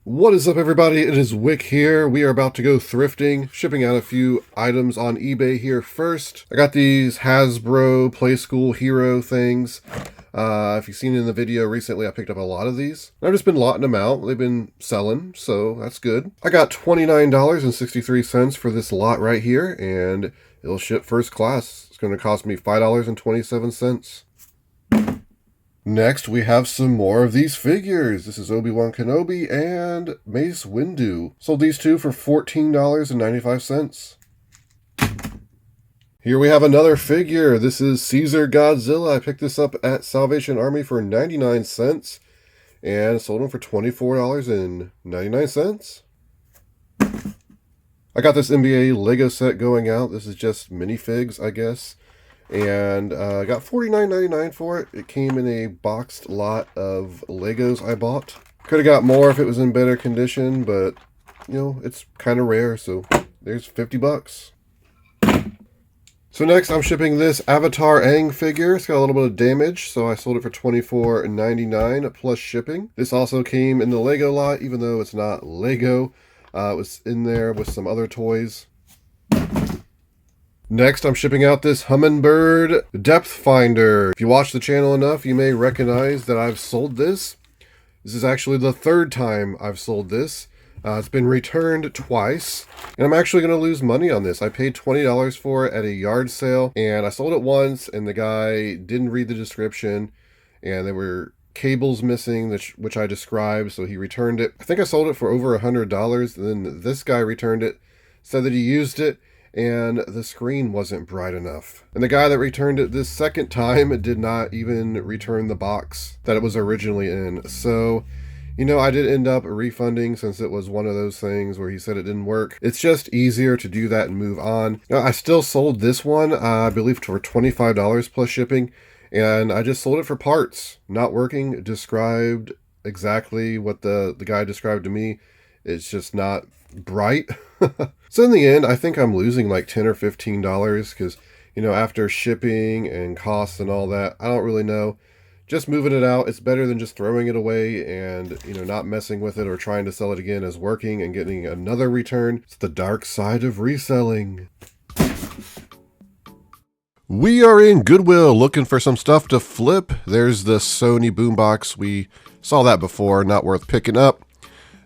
What is up, everybody? It is Wick here. We are about to go thrifting, shipping out a few items on eBay here first. I got these Hasbro Playskool hero things. If you've seen it in the video recently, I picked up a lot of these. I've just been lotting them out. They've been selling, so that's good. I got $29.63 for this lot right here, and it'll ship first class. It's going to cost me $5.27. Next, we have some more of these figures. This is Obi-Wan Kenobi and Mace Windu. Sold these two for $14.95. Here we have another figure. This is Caesar Godzilla. I picked this up at Salvation Army for 99 cents and sold them for $24.99. I got this NBA Lego set going out. This is just minifigs, I guess. And I got $49.99 for it. It came in a boxed lot of Legos I bought. Could have got more if it was in better condition, but, you know, it's kind of rare, so there's 50 bucks. So next I'm shipping this Avatar Aang figure. It's got a little bit of damage, so I sold it for $24.99 plus shipping. This also came in the Lego lot, even though it's not Lego. It was in there with some other toys. Next, I'm shipping out this Hummingbird Depth Finder. If you watch the channel enough, you may recognize that I've sold this. This is actually the third time I've sold this. It's been returned twice, and I'm actually going to lose money on this. I paid $20 for it at a yard sale, and I sold it once, and the guy didn't read the description, and there were cables missing, which I described, so he returned it. I think I sold it for over $100, and then this guy returned it, said that he used it, and the screen wasn't bright enough. And the guy that returned it this second time did not even return the box that it was originally in. So, you know, I did end up refunding since it was one of those things where he said it didn't work. It's just easier to do that and move on. Now, I still sold this one, I believe, for $25 plus shipping, and I just sold it for parts. Not working, described exactly what the guy described to me. It's just not bright. So in the end, I think I'm losing like $10 or $15 because, you know, after shipping and costs and all that, I don't really know. Just moving it out, it's better than just throwing it away and, you know, not messing with it or trying to sell it again as working and getting another return. It's the dark side of reselling. We are in Goodwill looking for some stuff to flip. There's the Sony boombox. We saw that before, not worth picking up.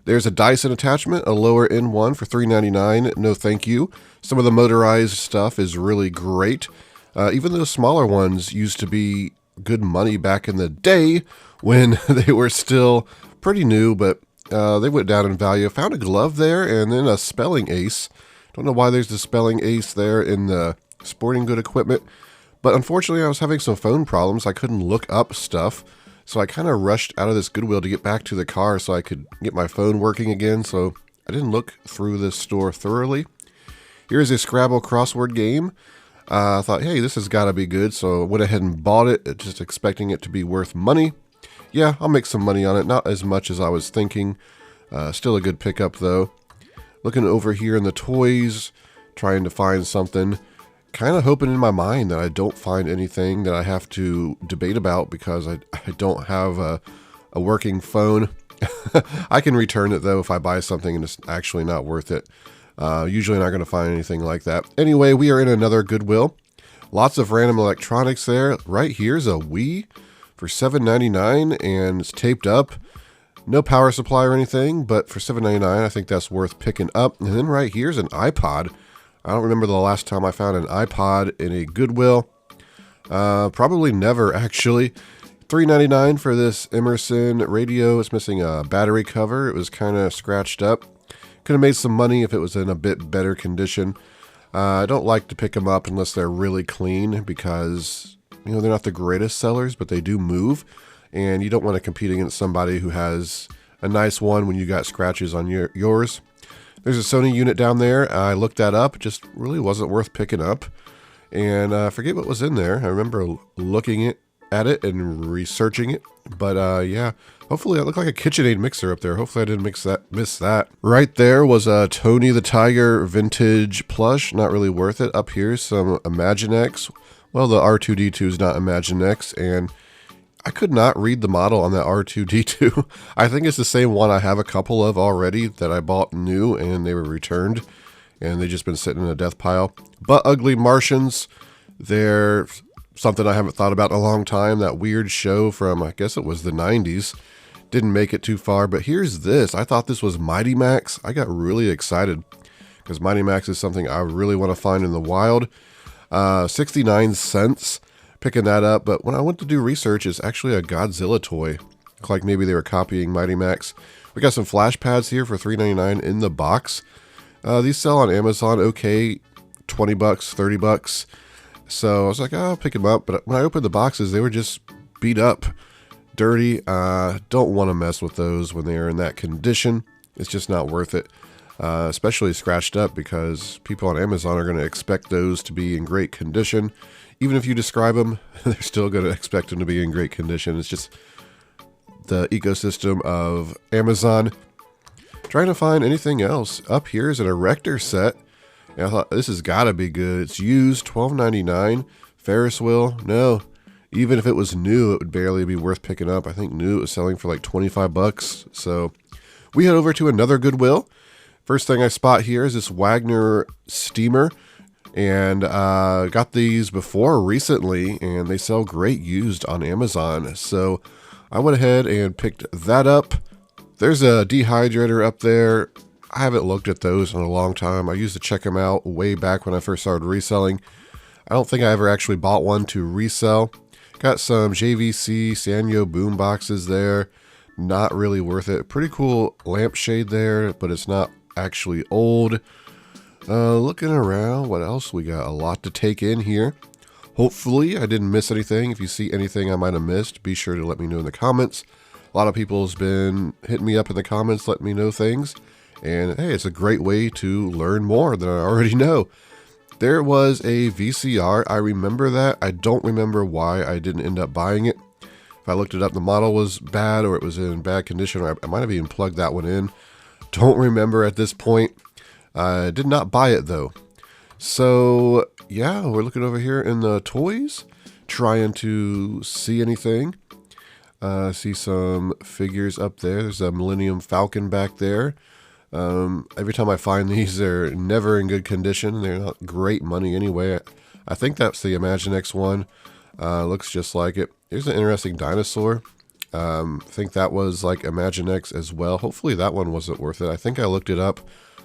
There's a Dyson attachment, a lower end one for $3.99. No thank you. Some of the motorized stuff is really great. Even those smaller ones used to be good money back in the day when they were still pretty new, but they went down in value. Found a glove there and then a spelling ace. Don't know why there's the spelling ace there in the sporting good equipment, but unfortunately I was having some phone problems. I couldn't look up stuff. So I kind of rushed out of this Goodwill to get back to the car so I could get my phone working again, so I didn't look through this store thoroughly. Here's a Scrabble crossword game. I thought, hey, this has got to be good, so I went ahead and bought it, just expecting it to be worth money. Yeah, I'll make some money on it, not as much as I was thinking. Still a good pickup, though. Looking over here in the toys, trying to find something. Kind of hoping in my mind that I don't find anything that I have to debate about because I don't have a working phone. I can return it, though, if I buy something and it's actually not worth it. Usually not going to find anything like that. Anyway, we are in another Goodwill. Lots of random electronics there. Right here's a Wii for $7.99 and it's taped up. No power supply or anything, but for $7.99 I think that's worth picking up. And then right here's an iPod. I don't remember the last time I found an iPod in a Goodwill. Probably never, actually. $3.99 for this Emerson radio. It's missing a battery cover. It was kind of scratched up. Could have made some money if it was in a bit better condition. I don't like to pick them up unless they're really clean because, you know, they're not the greatest sellers, but they do move. And you don't want to compete against somebody who has a nice one when you got scratches on yours. There's a Sony unit down there. I looked that up. Just really wasn't worth picking up. And I forget what was in there. I remember looking at it and researching it. But yeah, hopefully it looked like a KitchenAid mixer up there. Hopefully I didn't miss that. Right there was a Tony the Tiger vintage plush. Not really worth it. Up here, some Imaginext. Well, the R2-D2 is not Imaginext. And I could not read the model on that R2-D2. I think it's the same one I have a couple of already that I bought new and they were returned. And they've just been sitting in a death pile. But Ugly Martians, they're something I haven't thought about in a long time. That weird show from, I guess it was the 90s. Didn't make it too far, but here's this. I thought this was Mighty Max. I got really excited because Mighty Max is something I really want to find in the wild. 69 cents picking that up, but when I went to do research, it's actually a Godzilla toy. Looked like maybe they were copying Mighty Max. We got some flash pads here for $3.99 in the box. These sell on Amazon, okay, 20 bucks, 30 bucks. So I was like, oh, I'll pick them up. But when I opened the boxes, they were just beat up, dirty. Don't want to mess with those when they are in that condition. It's just not worth it, especially scratched up, because people on Amazon are going to expect those to be in great condition. Even if you describe them, they're still going to expect them to be in great condition. It's just the ecosystem of Amazon. Trying to find anything else. Up here is an erector set. And I thought, this has got to be good. It's used, $12.99. Ferris wheel, no. Even if it was new, it would barely be worth picking up. I think new it was selling for like 25 bucks. So we head over to another Goodwill. First thing I spot here is this Wagner Steamer. And got these before recently, and they sell great used on Amazon. So I went ahead and picked that up. There's a dehydrator up there. I haven't looked at those in a long time. I used to check them out way back when I first started reselling. I don't think I ever actually bought one to resell. Got some JVC Sanyo boom boxes there. Not really worth it. Pretty cool lampshade there, but it's not actually old. Looking around, what else we got? A lot to take in here. Hopefully I didn't miss anything. If you see anything I might have missed, be sure to let me know in the comments. A lot of people's been hitting me up in the comments, letting me know things. And hey, it's a great way to learn more than I already know. There was a VCR. I remember that. I don't remember why I didn't end up buying it. If I looked it up, the model was bad or it was in bad condition. Or I might have even plugged that one in. Don't remember at this point. I did not buy it though. So yeah, we're looking over here in the toys, trying to see anything. See some figures up there. There's a Millennium Falcon back there. Every time I find these, they're never in good condition. They're not great money anyway. I think that's the Imaginext one. Looks just like it. Here's an interesting dinosaur. I think that was like Imaginext as well. Hopefully that one wasn't worth it. I think I looked it up.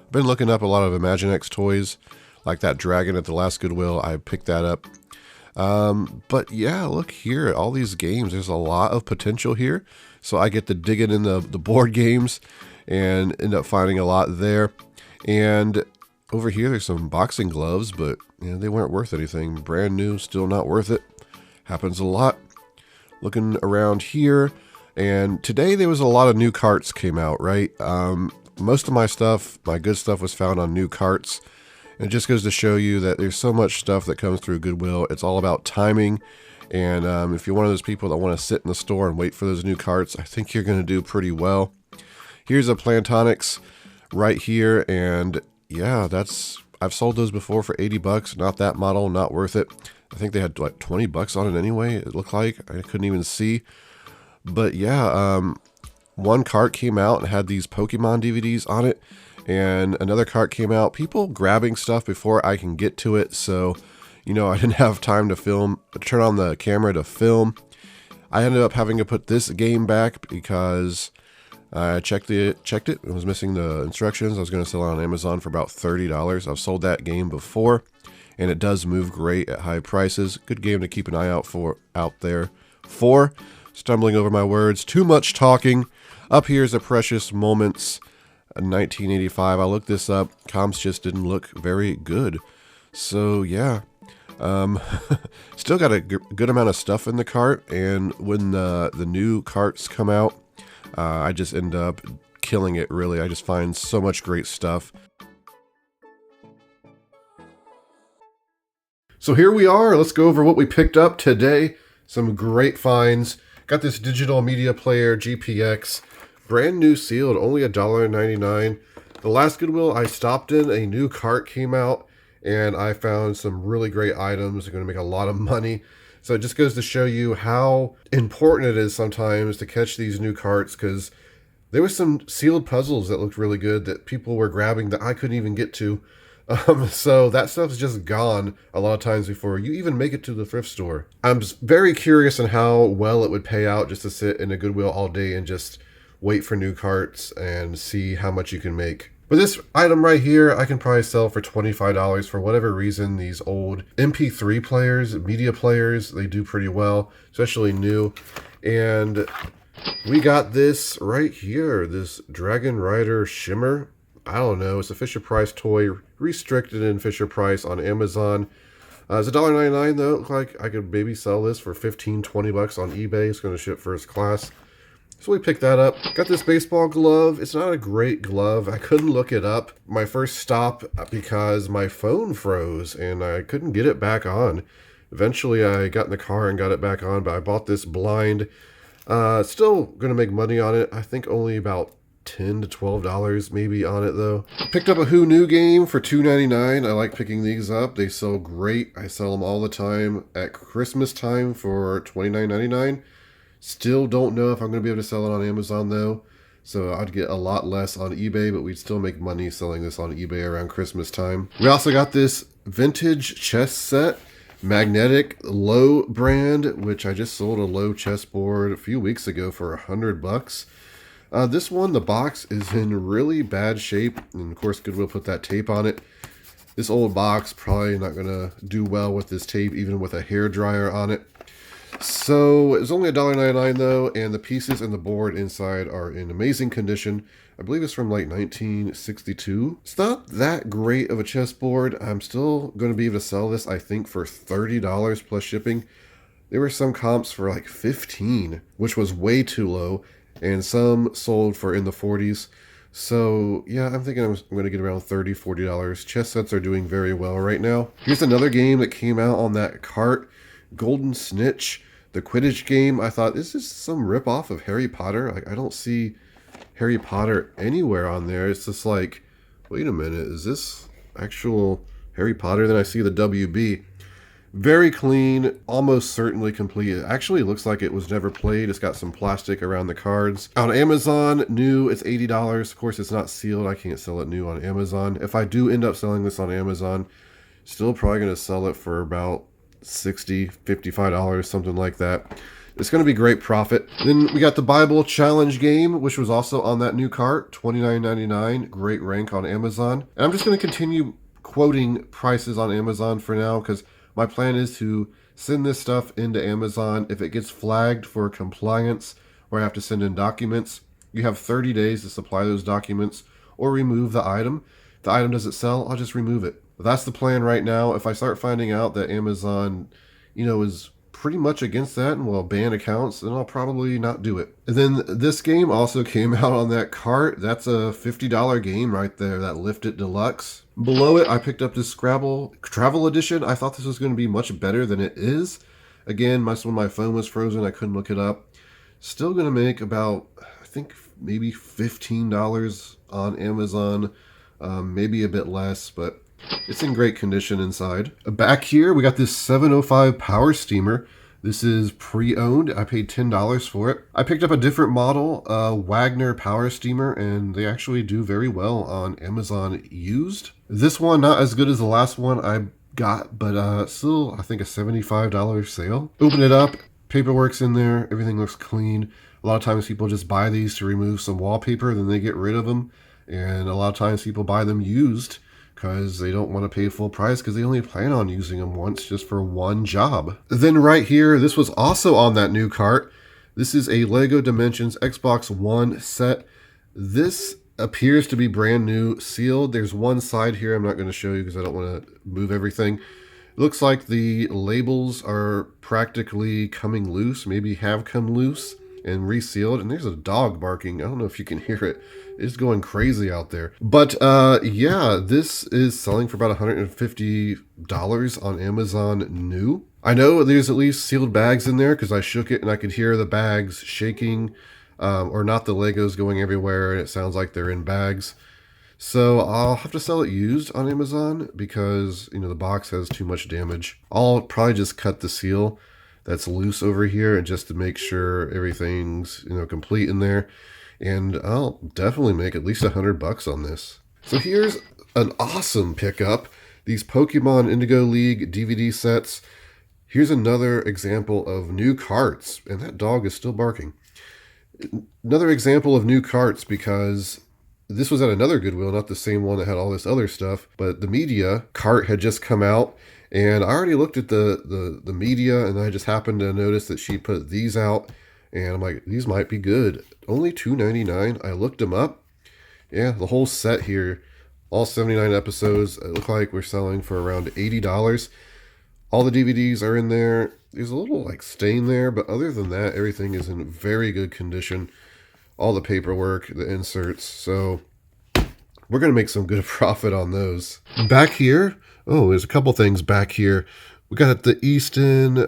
Been looking up a lot of Imaginext toys, like that dragon at the last Goodwill. I picked that up. But yeah, look here at all these games. There's a lot of potential here. So I get to dig in the board games and end up finding a lot there. And over here, there's some boxing gloves, but you know, they weren't worth anything. Brand new, still not worth it. Happens a lot. Looking around here, and today there was a lot of new carts came out, right? Most of my stuff, my good stuff, was found on new carts. And it just goes to show you that there's so much stuff that comes through Goodwill. It's all about timing. And if you're one of those people that want to sit in the store and wait for those new carts, I think you're going to do pretty well. Here's a Plantronics right here. And yeah, I've sold those before for 80 bucks. Not that model, not worth it. I think they had like 20 bucks on it anyway. It looked like I couldn't even see. But yeah, one cart came out and had these Pokemon DVDs on it. And another cart came out. People grabbing stuff before I can get to it. So, you know, I didn't have time to film, turn on the camera to film. I ended up having to put this game back because I checked it. It was missing the instructions. I was going to sell it on Amazon for about $30. I've sold that game before, and it does move great at high prices. Good game to keep an eye out there for. Stumbling over my words. Too much talking. Up here is a Precious Moments 1985. I looked this up. Comps just didn't look very good. So yeah. Still got a good amount of stuff in the cart, and when the new carts come out, I just end up killing it, really. I just find so much great stuff. So here we are. Let's go over what we picked up today. Some great finds. Got this digital media player, GPX. Brand new sealed, only $1.99. The last Goodwill I stopped in, a new cart came out, and I found some really great items. They're going to make a lot of money. So it just goes to show you how important it is sometimes to catch these new carts, because there was some sealed puzzles that looked really good that people were grabbing that I couldn't even get to. So that stuff's just gone a lot of times before you even make it to the thrift store. I'm very curious on how well it would pay out just to sit in a Goodwill all day and just wait for new carts and see how much you can make. But this item right here, I can probably sell for $25 for whatever reason. These old MP3 players, media players, they do pretty well, especially new. And we got this right here, this Dragon Rider Shimmer. I don't know, it's a Fisher Price toy, restricted in Fisher Price on Amazon. It's $1.99 though. It looks like I could maybe sell this for $15, $20 on eBay. It's going to ship first class. So we picked that up. Got this baseball glove. It's not a great glove. I couldn't look it up. My first stop because my phone froze and I couldn't get it back on. Eventually I got in the car and got it back on, but I bought this blind. Still going to make money on it. I think only about $10 to $12 maybe on it though. Picked up a Who Knew game for $2.99. I like picking these up. They sell great. I sell them all the time at Christmas time for $29.99. Still don't know if I'm going to be able to sell it on Amazon though. So I'd get a lot less on eBay, but we'd still make money selling this on eBay around Christmas time. We also got this vintage chess set. Magnetic Low brand, which I just sold a low chessboard a few weeks ago for $100. This one, the box is in really bad shape, and of course Goodwill put that tape on it. This old box probably not going to do well with this tape, even with a hair dryer on it. So it's only $1.99 though, and the pieces and the board inside are in amazing condition. I believe it's from like 1962. It's not that great of a chessboard. I'm still going to be able to sell this, I think, for $30 plus shipping. There were some comps for like $15, which was way too low, and some sold for in the 40s. So yeah, I'm thinking I'm going to get around $30, $40. Chess sets are doing very well right now. Here's another game that came out on that cart, Golden Snitch, the Quidditch game. I thought, this is some ripoff of Harry Potter. Like, I don't see Harry Potter anywhere on there. It's just like, wait a minute, is this actual Harry Potter? Then I see the WB. Very clean, almost certainly complete. It actually looks like it was never played. It's got some plastic around the cards. On Amazon, new, it's $80. Of course, it's not sealed. I can't sell it new on Amazon. If I do end up selling this on Amazon, still probably going to sell it for about $60, $55, something like that. It's going to be great profit. Then we got the Bible Challenge game, which was also on that new cart, $29.99. Great rank on Amazon. And I'm just going to continue quoting prices on Amazon for now, because my plan is to send this stuff into Amazon. If it gets flagged for compliance or I have to send in documents, you have 30 days to supply those documents or remove the item. If the item doesn't sell, I'll just remove it. That's the plan right now. If I start finding out that Amazon, is pretty much against that and will ban accounts, then I'll probably not do it. And then this game also came out on that cart. That's a $50 game right there, that Lift It Deluxe. Below it, I picked up this Scrabble Travel Edition. I thought this was going to be much better than it is. Again, when my phone was frozen, I couldn't look it up. Still going to make about, I think, maybe $15 on Amazon. Maybe a bit less, but it's in great condition inside. Back here, we got this 705 Power Steamer. This is pre-owned. I paid $10 for it. I picked up a different model, Wagner Power Steamer, and they actually do very well on Amazon used. This one, not as good as the last one I got, but still, I think a $75 sale. Open it up, paperwork's in there, everything looks clean. A lot of times people just buy these to remove some wallpaper, then they get rid of them. And a lot of times people buy them used because they don't want to pay full price because they only plan on using them once just for one job. Then right here, this was also on that new cart. This is a LEGO Dimensions Xbox One set. This appears to be brand new, sealed. There's one side here I'm not going to show you because I don't want to move everything. It looks like the labels are practically coming loose, maybe have come loose and resealed. And there's a dog barking. I don't know if you can hear it. It's going crazy out there. But yeah, this is selling for about $150 on Amazon new. I know there's at least sealed bags in there because I shook it and I could hear the bags shaking, or not the Legos going everywhere, and it sounds like they're in bags. So I'll have to sell it used on Amazon because, the box has too much damage. I'll probably just cut the seal. that's loose over here, and just to make sure everything's, complete in there. And I'll definitely make at least $100 on this. So here's an awesome pickup. These Pokemon Indigo League DVD sets. Here's another example of new carts, and that dog is still barking. Another example of new carts, because this was at another Goodwill, not the same one that had all this other stuff, but the media cart had just come out, and I already looked at the media, and I just happened to notice that she put these out, and I'm like, these might be good. Only $2.99. I looked them up. Yeah, the whole set here, all 79 episodes, it looked like we're selling for around $80. All the DVDs are in there. There's a little stain there, but other than that, everything is in very good condition. All the paperwork, the inserts, so we're going to make some good profit on those. Back here, there's a couple things back here. We got the Easton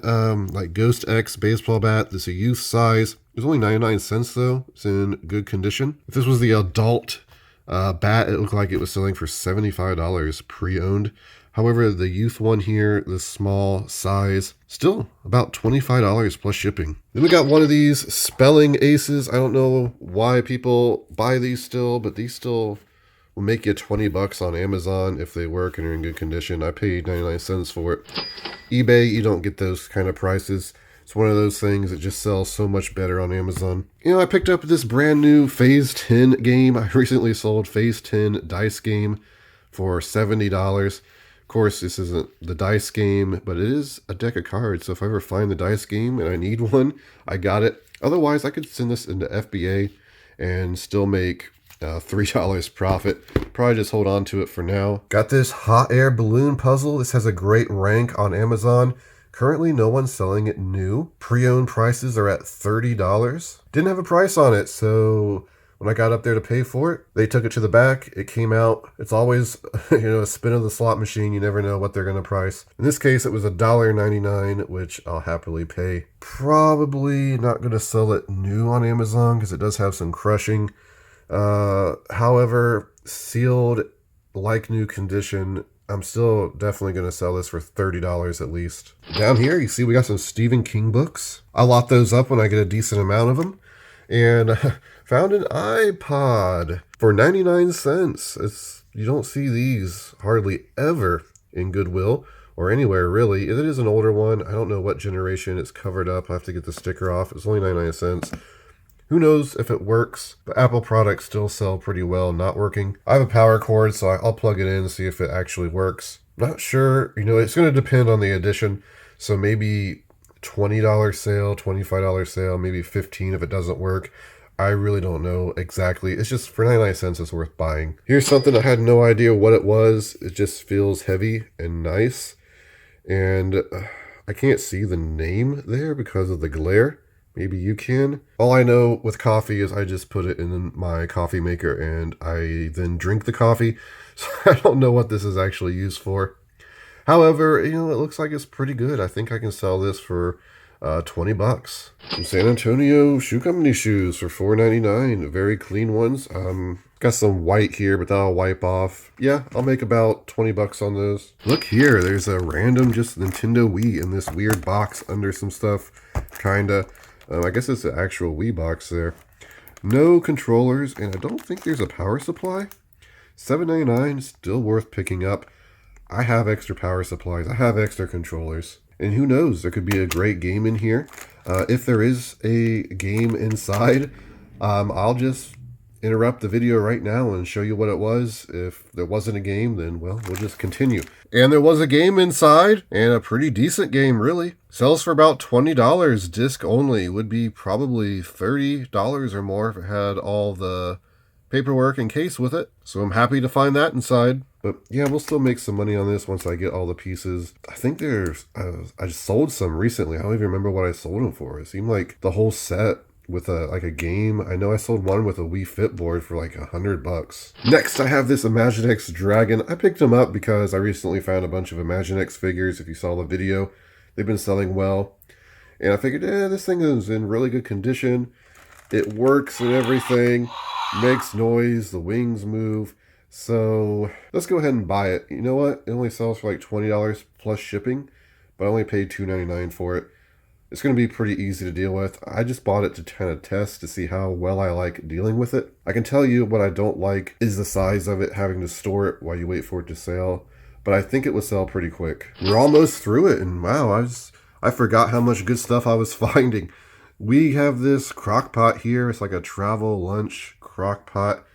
Ghost X baseball bat. This is a youth size. It was only 99 cents though. It's in good condition. If this was the adult bat, it looked like it was selling for $75 pre-owned. However, the youth one here, the small size, still about $25 plus shipping. Then we got one of these spelling aces. I don't know why people buy these still, but these still will make you $20 on Amazon if they work and are in good condition. I paid 99 cents for it. eBay, you don't get those kind of prices. It's one of those things that just sells so much better on Amazon. I picked up this brand new Phase 10 game. I recently sold Phase 10 dice game for $70. Of course, this isn't the dice game, but it is a deck of cards. So if I ever find the dice game and I need one, I got it. Otherwise, I could send this into FBA and still make $3 profit. Probably just hold on to it for now. Got this hot air balloon puzzle. This has a great rank on Amazon. Currently, no one's selling it new. Pre-owned prices are at $30. Didn't have a price on it, so when I got up there to pay for it, they took it to the back. It came out. It's always, a spin of the slot machine. You never know what they're going to price. In this case, it was $1.99, which I'll happily pay. Probably not going to sell it new on Amazon because it does have some crushing. However, sealed, new condition, I'm still definitely going to sell this for $30 at least. Down here, you see we got some Stephen King books. I lot those up when I get a decent amount of them. And found an Ipod for 99 cents. You don't see these hardly ever in Goodwill or anywhere really. It is an older one. I don't know what generation it's covered up. I have to get the sticker off. It's only 99 cents. Who knows if it works, but Apple products still sell pretty well not working. I have a power cord, so I'll plug it in and see if it actually works. Not sure. It's going to depend on the edition. So maybe $20 sale, $25 sale, maybe $15 if it doesn't work. I really don't know exactly. It's just for 99 cents it's worth buying. Here's something I had no idea what it was. It just feels heavy and nice. And I can't see the name there because of the glare. Maybe you can. All I know with coffee is I just put it in my coffee maker and I then drink the coffee. So I don't know what this is actually used for. However, it looks like it's pretty good. I think I can sell this for $20. Some San Antonio Shoe Company shoes for $4.99. Very clean ones. Got some white here, but that'll wipe off. Yeah, I'll make about $20 on those. Look here, there's a random just Nintendo Wii in this weird box under some stuff. Kinda. I guess it's the actual Wii box there. No controllers, and I don't think there's a power supply. $7.99, still worth picking up. I have extra power supplies. I have extra controllers. And who knows, there could be a great game in here. If there is a game inside, I'll just interrupt the video right now and show you what it was. If there wasn't a game, then, well, we'll just continue. And there was a game inside, and a pretty decent game, really. Sells for about $20, disc only. Would be probably $30 or more if it had all the paperwork and case with it. So I'm happy to find that inside. But yeah, we'll still make some money on this once I get all the pieces. I think I just sold some recently. I don't even remember what I sold them for. It seemed like the whole set with a game. I know I sold one with a Wii Fit board for like $100. Next, I have this Imaginext Dragon. I picked them up because I recently found a bunch of Imaginext figures. If you saw the video, they've been selling well. And I figured, this thing is in really good condition. It works and everything. Makes noise. The wings move. So let's go ahead and buy it. You know what? It only sells for like $20 plus shipping, but I only paid $2.99 for it. It's going to be pretty easy to deal with. I just bought it to kind of test to see how well I like dealing with it. I can tell you what I don't like is the size of it, having to store it while you wait for it to sell. But I think it will sell pretty quick. We're almost through it, and wow, I forgot how much good stuff I was finding. We have this crock pot here. It's like a travel lunch crock pot.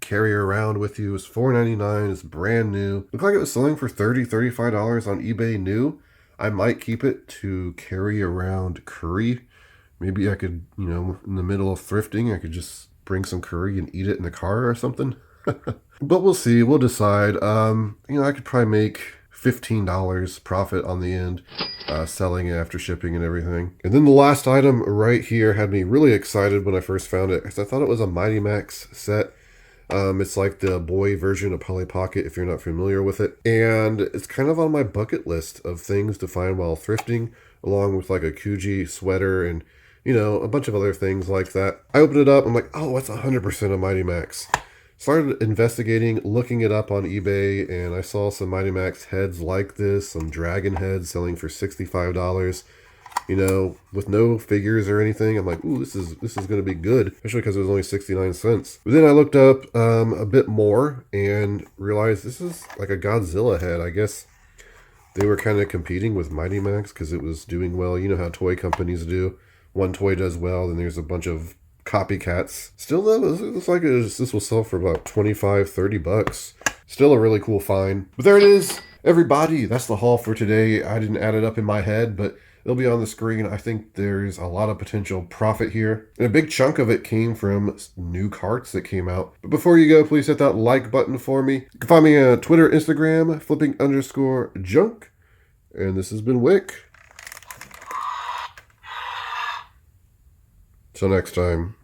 Carry around with you. It's $4.99. It's brand new. Looked like it was selling for $30, $35 on eBay new. I might keep it to carry around curry. Maybe I could, in the middle of thrifting, I could just bring some curry and eat it in the car or something. But we'll see. We'll decide. I could probably make $15 profit on the end, selling it after shipping and everything. And then the last item right here had me really excited when I first found it, because I thought it was a Imaginext set. It's like the boy version of Polly Pocket, if you're not familiar with it. And it's kind of on my bucket list of things to find while thrifting, along with like a Kuji sweater and, a bunch of other things like that. I opened it up. I'm like, oh, that's 100% a Imaginext. Started investigating, looking it up on eBay, and I saw some Imaginext heads like this, some dragon heads selling for $65. With no figures or anything. I'm like, ooh, this is going to be good, especially because it was only 69 cents. But then I looked up a bit more and realized this is like a Godzilla head. I guess they were kind of competing with Imaginext because it was doing well. You know how toy companies do. One toy does well, then there's a bunch of copycats. Still though, it looks like this will sell for about 25, 30 bucks. Still a really cool find. But there it is, everybody. That's the haul for today. I didn't add it up in my head, but it'll be on the screen. I think there's a lot of potential profit here. And a big chunk of it came from new carts that came out. But before you go, please hit that like button for me. You can find me on Twitter, Instagram, flipping_junk. And this has been Wick. Till next time.